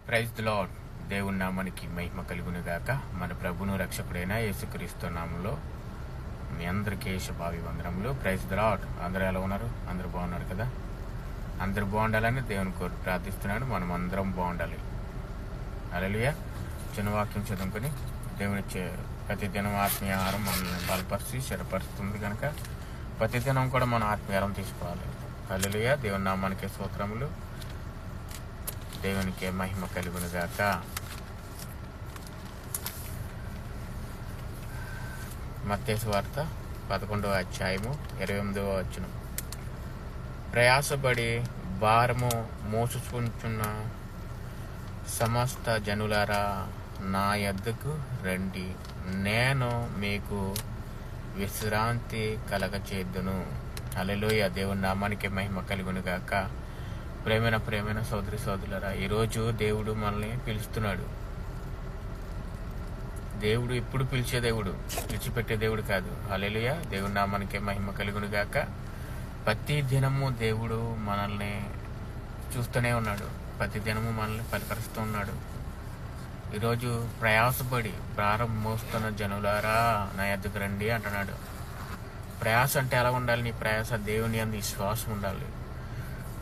Praise the lord. దేవుని నామానికి మహిమ కలుగును గాక. మన ప్రభును రక్షకుడైన యేసుక్రీస్తు నామంలో మీ అందరికీ శుభావి వందనములు. Praise the Lord. అందరూ ఎలా ఉన్నారు? అందరూ బాగున్నారు కదా? అందరూ బాగుండాలని దేవుని కోరి ప్రార్థిస్తున్నాను. మనం అందరం బాగుండాలి. హల్లెలూయా. చిన్న వాక్యం చదువుకొని దేవునిచ్చే ప్రతిదినం ఆత్మీయ ఆహారం మనల్ని బలపరిచి స్థిరపరుస్తుంది కనుక ప్రతిదినం కూడా మనం ఆత్మీయారం తీసుకోవాలి. హల్లెలూయా. దేవుని నామానికి స్తోత్రములు. దేవునికి మహిమ కలుగును గాక. మత్తయి సువార్త 11వ అధ్యాయము 28వ వచనం. ప్రయాసపడి భారము మోసుకుంటున్న సమస్త జనులారా నా యొద్దకు రండి, నేను మీకు విశ్రాంతి కలగచేద్దును. హల్లెలూయా. దేవుని నామానికి మహిమ కలుగును గాక. ప్రేమైన సోదరి సోదరులారా, ఈరోజు దేవుడు మనల్ని పిలుస్తున్నాడు. దేవుడు ఇప్పుడు పిలిచే దేవుడు, విడిచిపెట్టే దేవుడు కాదు. హల్లెలూయా. దేవుని నామానికి మహిమ కలుగును గాక. ప్రతి దినము దేవుడు మనల్ని చూస్తూనే ఉన్నాడు. ప్రతి దినము మనల్ని పలకరిస్తూ ఉన్నాడు. ఈరోజు ప్రయాసపడి భారం మోస్తున్న జనులారా నా యొద్దకు రండి అంటున్నాడు. ప్రయాస అంటే ఎలా ఉండాలి? నీ ప్రయాస దేవుని యందు విశ్వాసం ఉండాలి.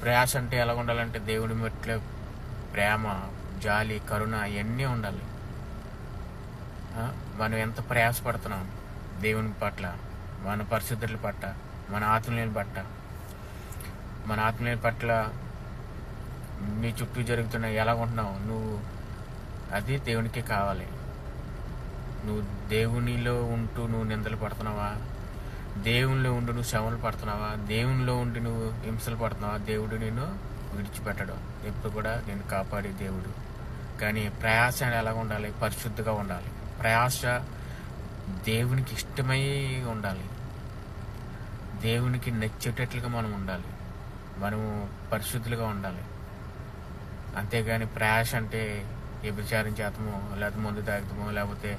ప్రయాస అంటే ఎలా ఉండాలంటే దేవుడి మెట్ల ప్రేమ, జాలి, కరుణ ఇవన్నీ ఉండాలి. మనం ఎంత ప్రయాసపడుతున్నాం దేవుని పట్ల, మన పరిశుద్ధుల పట్ల, మన ఆత్మీయుల పట్ల నీ చుట్టూ జరుగుతున్న ఎలా ఉంటున్నావు నువ్వు, అది దేవునికి కావాలి. నువ్వు దేవునిలో ఉంటూ నువ్వు నిందలు పడుతున్నావా? దేవునిలో ఉండి నువ్వు శ్రమలు పడుతున్నావా? దేవునిలో ఉండి నువ్వు హింసలు పడుతున్నావా? దేవుడు నిన్ను విడిచిపెట్టడం, ఎప్పుడు కూడా నేను కాపాడే దేవుడు. కానీ ప్రయాస ఎలా ఉండాలి? పరిశుద్ధిగా ఉండాలి. ప్రయాస దేవునికి ఇష్టమై ఉండాలి. దేవునికి నచ్చేటట్లుగా మనం ఉండాలి. మనము పరిశుద్ధులుగా ఉండాలి. అంతేగాని ప్రయాస అంటే వ్యభిచారం చేతమో, లేకపోతే మందు తాగుతామో, లేకపోతే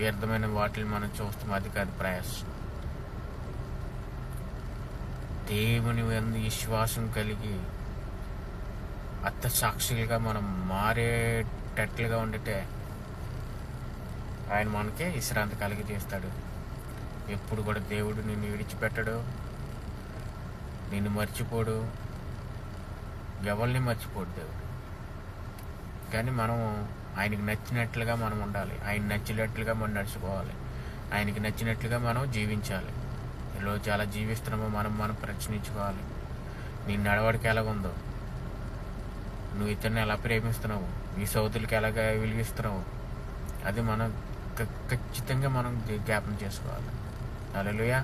వ్యర్థమైన వాటిని మనం చూస్తాము, అది కాదు ప్రయాస. దేవుని యందు విశ్వాసం కలిగి సాక్షులుగా మనం మారేటట్లుగా ఉండితే ఆయన మనకే విశ్రాంతి కలిగి చేస్తాడు. ఎప్పుడు కూడా దేవుడు నిన్ను విడిచిపెట్టడు, నిన్ను మర్చిపోడు, ఎవరిని మర్చిపోడు దేవుడు. కానీ మనం ఆయనకి నచ్చినట్లుగా మనం ఉండాలి. ఆయన నచ్చినట్లుగా మనం నడుచుకోవాలి. ఆయనకి నచ్చినట్లుగా మనం జీవించాలి. ఈరోజు చాలా జీవిస్తున్నామో మనం ప్రశ్నించుకోవాలి. నీ నడవడికి ఎలాగుందో, నువ్వు ఇతరుని ఎలా ప్రేమిస్తున్నావు, నీ సోదరులకి ఎలాగ విలువిస్తున్నావు, అది మనం ఖచ్చితంగా మనం జ్ఞాపనం చేసుకోవాలి. హల్లెలూయా.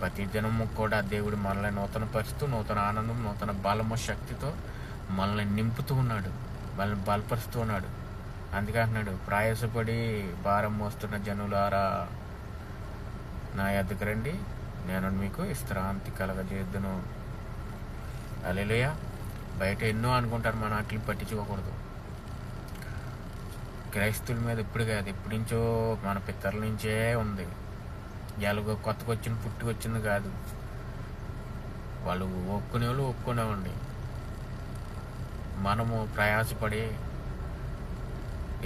ప్రతి దినము కూడా దేవుడు మనల్ని నూతన పరుస్తూ, నూతన ఆనందం, నూతన బలము, శక్తితో మనల్ని నింపుతూ ఉన్నాడు, మనల్ని బలపరుస్తూ ఉన్నాడు. అందుకే అంటున్నాడు, ప్రయాసపడి భారం మోస్తున్న జనులారా నా యొద్దకు రండి, నేను మీకు విశ్రాంతి కలగజేద్దును. హల్లెలూయా. బయట ఎన్నో అనుకుంటారు, మన వాటిని పట్టించుకోకూడదు. క్రైస్తవుల మీద ఇప్పుడు కాదు, ఎప్పటి నుంచో మన పితరుల నుంచే ఉంది. ఎలాగో కొత్తగా పుట్టుకొచ్చింది కాదు. వాళ్ళు ఒప్పుకునేవ్వండి. మనము ప్రయాసపడి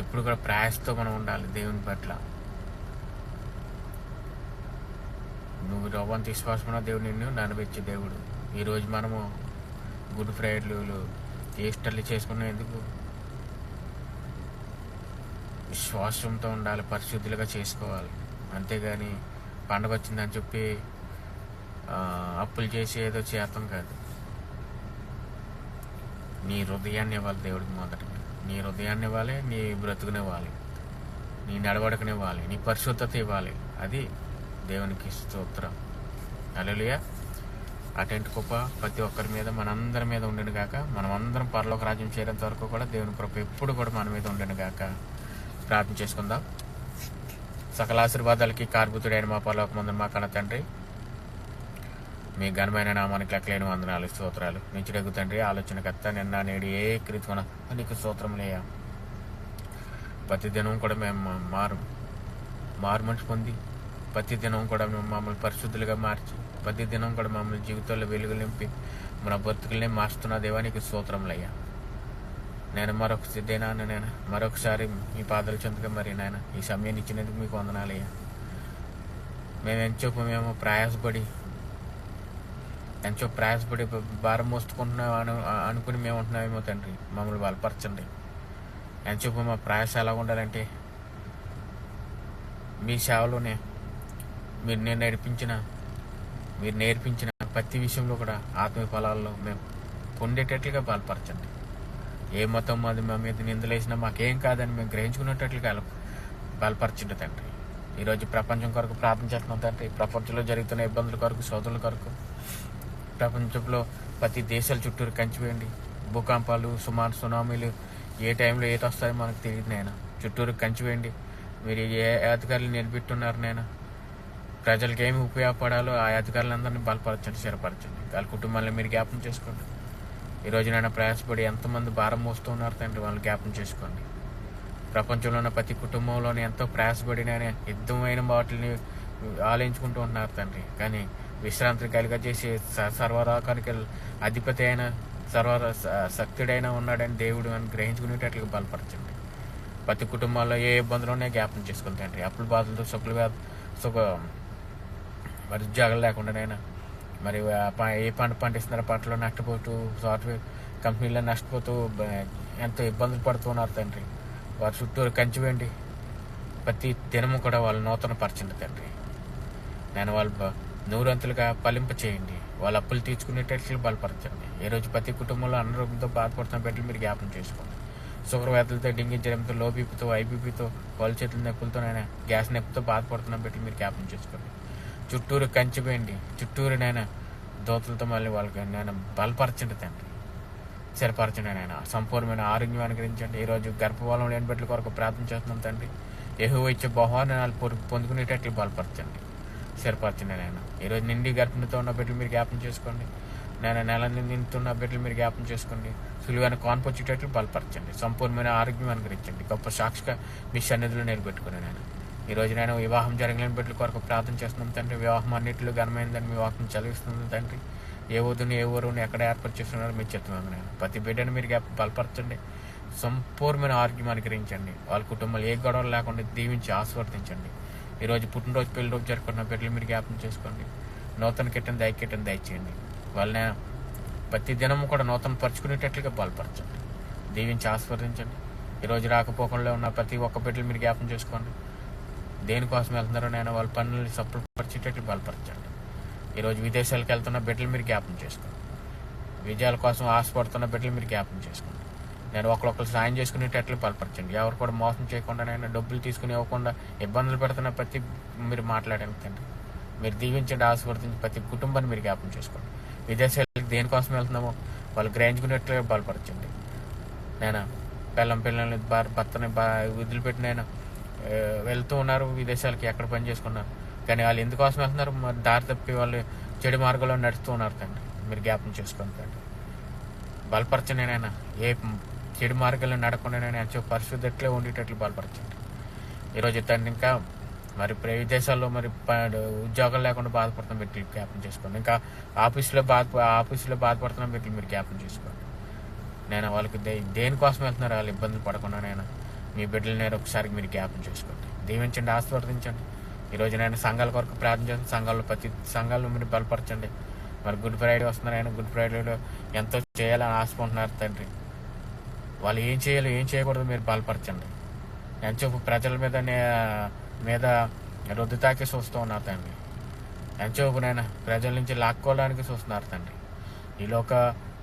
ఎప్పుడు కూడా ప్రయాసతో మనం ఉండాలి దేవుని పట్ల. నువ్వు రవ్వంత విశ్వాసమున్న దేవుడు నిన్ను నడిపించే దేవుడు. ఈరోజు మనము గుడ్ ఫ్రైడేలు, ఈస్టర్లు చేసుకున్నాం ఎందుకు? విశ్వాసంతో ఉండాలి, పరిశుద్ధులుగా చేసుకోవాలి. అంతేగాని పండగ వచ్చిందని చెప్పి అప్పులు చేసి ఏదో చేతం కాదు. నీ హృదయాన్ని ఇవ్వాలి దేవుడికి. మొదటిగా నీ హృదయాన్ని ఇవ్వాలి, నీ బ్రతుకునివ్వాలి, నీ నడవడికనివ్వాలి, నీ పరిశుద్ధత ఇవ్వాలి. అది దేవునికి స్తోత్రం. హల్లెలూయా. అటెంట్ కృప ప్రతి ఒక్కరి మీద, మనందరి మీద ఉండను గాక. మనం అందరం పరలోక రాజ్యం చేరేంత వరకు కూడా దేవుని కృప ఎప్పుడు కూడా మన మీద ఉండను గాక. ప్రార్థన చేసుకుందాం. సకల ఆశీర్వాదాలకి కారణభూతుడైన మా పరలోకమందున మా కన్న తండ్రి, మీ ఘనమైన నామానికి లెక్కలేని వందనాలు, స్తోత్రాలు. నిత్యుడగు తండ్రి, ఆలోచనకర్త, నిన్న నేడు ఏ కృతికొన నీకు స్తోత్రములయ్యా. ప్రతిదినం కూడా మేము మారు మనసు పొంది, ప్రతిదినం కూడా మమ్మల్ని పరిశుద్ధులుగా మార్చి, ప్రతిదినం కూడా మమ్మల్ని జీవితంలో వెలుగు నింపి మన బ్రతుకుల్ని మార్చుతున్న దేవానికి స్తోత్రములయ్యా. నేను మరొకసారి మీ పాదాల చెందుగా మరి నాయన ఈ సమయాన్ని ఇచ్చినందుకు మీకు వందనాలయ్యా. మేము ప్రయాసపడి భారం మోసుకుంటున్నాం అనుకుని మేము ఉంటున్నామేమో తండ్రి. మమ్మల్ని బలపరచండి. ఎంతసేపు మా ప్రయాస ఎలా ఉండాలంటే మీ సేవలోనే మీరు నేర్పించిన ప్రతి విషయంలో కూడా ఆత్మీయ ఫలాల్లో మేము పొందేటట్లుగా బలపరచండి. ఏ మతం అది మా మీద నిందలేసినా మాకేం కాదని మేము గ్రహించుకునేటట్లుగా బలపరచండి తండ్రి. ఈరోజు ప్రపంచం కొరకు ప్రార్థన చేస్తున్నాం తండ్రి. ప్రపంచంలో జరుగుతున్న ఇబ్బందుల కొరకు, సోదరుల కొరకు, ప్రపంచంలో ప్రతి దేశాల చుట్టూరు కంచివేయండి. భూకంపాలు, సునామీలు ఏ టైంలో ఏది వస్తాయో మనకు తెలియదు నాయన. చుట్టూరు కంచివేయండి. మీరు ఏ అధికారులు నిలబెట్టున్నారు నాయన. ప్రజలకు ఏమి ఉపయోగపడాలో ఆ అధికారులందరినీ బలపరచండి, స్థిరపరచండి. వాళ్ళ కుటుంబాలను మీరు జ్ఞాపకం చేసుకోండి. ఈరోజు నాయన ప్రయాసపడి ఎంతమంది భారం మోస్తూ ఉన్నారు తండ్రి, వాళ్ళని జ్ఞాపకం చేసుకోండి. ప్రపంచంలో ఉన్న ప్రతి కుటుంబంలోనే ఎంతో ప్రయాసపడి నాయన యుద్ధమైన వాటిని ఆలోచించుకుంటూ ఉంటున్నారు తండ్రి. కానీ విశ్రాంతిని కలిగజేసి సర్వలోకానికి అధిపతి అయిన శక్తుడైనా ఉన్నాడని దేవుడు అని గ్రహించుకునేటట్లుగా బలపరచండి. ప్రతి కుటుంబాల్లో ఏ ఇబ్బందులోనే జ్ఞాపకం చేసుకుని తండ్రి. అప్పుల బాధలతో మరి ఉద్యోగాలు లేకుండానైనా మరి ఏ పండిస్తున్నారో పంటలో నష్టపోతూ, సాఫ్ట్వేర్ కంపెనీలో నష్టపోతూ ఎంతో ఇబ్బందులు పడుతున్నారు తండ్రి. వారి చుట్టూరు కంచివేయండి. ప్రతి దినము కూడా వాళ్ళు నూతన పరచండి తండ్రి. నేను వాళ్ళు నూరంతులుగా ఫలింప చేయండి. వాళ్ళ అప్పులు తీర్చుకునేటట్లు బలపరచండి. ఈ రోజు ప్రతి కుటుంబంలో అనారోగ్యంతో బాధపడుతున్న బిడ్డలు మీరు జ్ఞాపకం చేసుకోండి. షుగర్ వ్యాధులతో, డెంగీ జ్వరంతో, లో బీపీతో, ఐబీపీతో, కాలు చేతుల నొప్పులతోనైనా గ్యాస్ నొప్పితో బాధపడుతున్న బిడ్డలు మీరు జ్ఞాపకం చేసుకోండి. చుట్టూరు కంచిపోయండి. చుట్టూరు దోతులతో మళ్ళీ వాళ్ళకి బలపరచండి తండ్రి. స్థిరపరచండి సంపూర్ణమైన ఆరోగ్యం అనుగ్రహించండి. ఈరోజు గర్భఫలం లేని బిడ్డల కొరకు ప్రార్థన చేస్తున్నాం తండ్రి. యెహోవా ఇచ్చే బహుమానాలు పొందుకునేటట్లు బలపరచండి, స్థిరపరచండి ఈరోజు నిండి గర్భిణితో ఉన్న బిడ్డలు మీరు జ్ఞాపకం చేసుకోండి. నెల నిండుతున్న బిడ్డలు మీరు జ్ఞాపకం చేసుకోండి. సులువైన కాన్పొచ్చేటట్లు బలపరచండి. సంపూర్ణమైన ఆరోగ్యం అనుగ్రహించండి. గొప్ప సాక్షిగా మీ సన్నిధిలో నిలబెట్టుకుని ఈరోజు వివాహం జరగలేని బిడ్డల కొరకు ప్రార్థన చేస్తున్నాం తండ్రి. వివాహం అన్నింటిలో ఘనమైందని మీ వాక్యం చదివిస్తుంది తండ్రి. ఏ వధుని ఏ ఊరుని ఎక్కడ ఏర్పాటు చేస్తున్నారో మీరు చెప్తున్నాను ప్రతి బిడ్డను మీరు బలపరచండి. సంపూర్ణమైన ఆరోగ్యం అనుగ్రహించండి. వాళ్ళ కుటుంబాలు ఏ గొడవలు లేకుండా దీవించి ఆశీర్వదించండి. ఈరోజు పుట్టినరోజు, పెళ్లి రోజు జరుపుకున్న బిడ్డలు మీరు జ్ఞాపకం చేసుకోండి. నూతన కిట్టని దయచేయండి. వాళ్ళని ప్రతి దినము కూడా నూతన పరుచుకునేటట్లుగా బలపరచండి, దీవించి ఆశీర్వదించండి. ఈరోజు రాకపోకుండా ఉన్న ప్రతి ఒక్క బిడ్డలు మీరు జ్ఞాపకం చేసుకోండి. దేనికోసం వెళ్తున్నారో వాళ్ళ పనులు సఫలపరిచేటట్లు బలపరచండి. ఈరోజు విదేశాలకు వెళ్తున్న బిడ్డలు మీరు జ్ఞాపకం చేసుకోండి. విజయాల కోసం ఆశపడుతున్న బిడ్డలు మీరు జ్ఞాపకం చేసుకోండి. ఒకరొకరు సాయం చేసుకునేటట్లు బలపరచండి. ఎవరు కూడా మోసం చేయకుండా డబ్బులు తీసుకుని ఇవ్వకుండా ఇబ్బందులు పెడుతున్న ప్రతి మీరు మాట్లాడండి తండ్రి. మీరు దీవించండి, ఆశీర్వదించి ప్రతి కుటుంబాన్ని మీరు జ్ఞాపకం చేసుకోండి. విదేశాలకు దేనికోసం వెళ్తున్నామో వాళ్ళు గ్రహించుకునేట్లుగా బలపరచండి. పిల్లల్ని భర్తని వదిలిపెట్టి వెళ్తూ ఉన్నారు విదేశాలకి, ఎక్కడ పని చేసుకున్నారు. కానీ వాళ్ళు ఎందుకోసం వెళ్తున్నారు? మరి దారి తప్పి వాళ్ళు చెడు మార్గంలో నడుస్తూ ఉన్నారు తండ్రి. మీరు జ్ఞాపకం చేసుకోండి తండ్రి. బలపరచండి ఏ చెడు మార్గాల్లో నడకుండా పరిశుద్ధట్లే ఉండేటట్లు బలపరచండి. ఈరోజు తండ్రి ఇంకా మరి విదేశాల్లో మరి ఉద్యోగాలు లేకుండా బాధపడుతున్న బిడ్డలు జ్ఞాపకం చేసుకోండి. ఇంకా ఆఫీసులో బాధపడుతున్న బిడ్డలు మీరు జ్ఞాపకం చేసుకోండి. వాళ్ళకి దేనికోసం వెళ్తున్నారు వాళ్ళు ఇబ్బందులు పడకుండా మీ బిడ్డలు ఒకసారి మీరు జ్ఞాపకం చేసుకోండి, దీవించండి, ఆశీర్వదించండి. ఈరోజు సంఘాల కొరకు ప్రార్థన చేసిన ప్రతి సంఘాలను మీరు బలపరచండి. మరి గుడ్ ఫ్రైడే వస్తున్నారు. గుడ్ ఫ్రైడేలో ఎంతో చేయాలని ఆశపడుతున్నారు తండ్రి. వాళ్ళు ఏం చేయాలో ఏం చేయకూడదు మీరు బలపరచండి. ఎంతసేపు ప్రజల మీద రుద్దుతాకి చూస్తూ ఉన్నారు తండ్రి. ఎంతసేపు ప్రజల నుంచి లాక్కోవడానికి చూస్తున్నారు తండ్రి. ఈలోక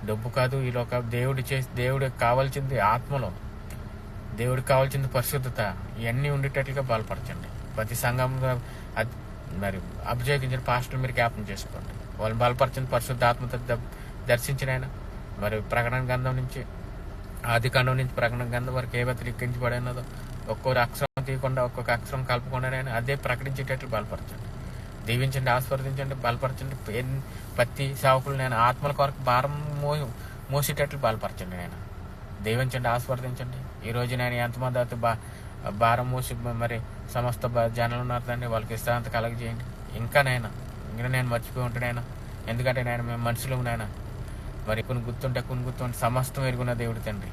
డబ్బు కాదు, ఈలోక దేవుడికి కావాల్సింది ఆత్మలో, దేవుడికి కావాల్సింది పరిశుద్ధత, ఇవన్నీ ఉండేటట్లుగా బలపరచండి. ప్రతి సంఘంలో మరి అభిషేకించిన పాస్టర్లు మీరు జ్ఞాపకం చేసుకోండి. వాళ్ళని బలపరచండి. పరిశుద్ధ ఆత్మతో దర్శించిన మరి ప్రకటన గ్రంథం నుంచి, ఆది కాండం నుంచి ప్రకటన గ్రంథం వరకు ఏ వ్యతిరేకించబడినదో ఒక్కొక్క అక్షరం తీయకుండా, ఒక్కొక్క అక్షరం కలపకుండా అదే ప్రకటించేటట్లు బలపరచండి, దీవించండి, ఆశీర్వదించండి, బలపరచండి. ప్రతి సేవకులు ఆత్మల కొరకు భారం మోసేటట్లు బలపరచండి. దీవించండి, ఆశీర్వదించండి. ఈరోజు ఎంతమంది అయితే భారం మోసి మరి సమస్త జనాలు ఉన్నారు తండ్రి, వాళ్ళకి విశ్రాంతి కలగజేయండి. ఇంకా నేను మర్చిపోయి ఉంటాను. ఎందుకంటే మేము మనుషులు మరి కొన్ని గుర్తుంటే సమస్తం ఎరుగున్న దేవుడు తండ్రి.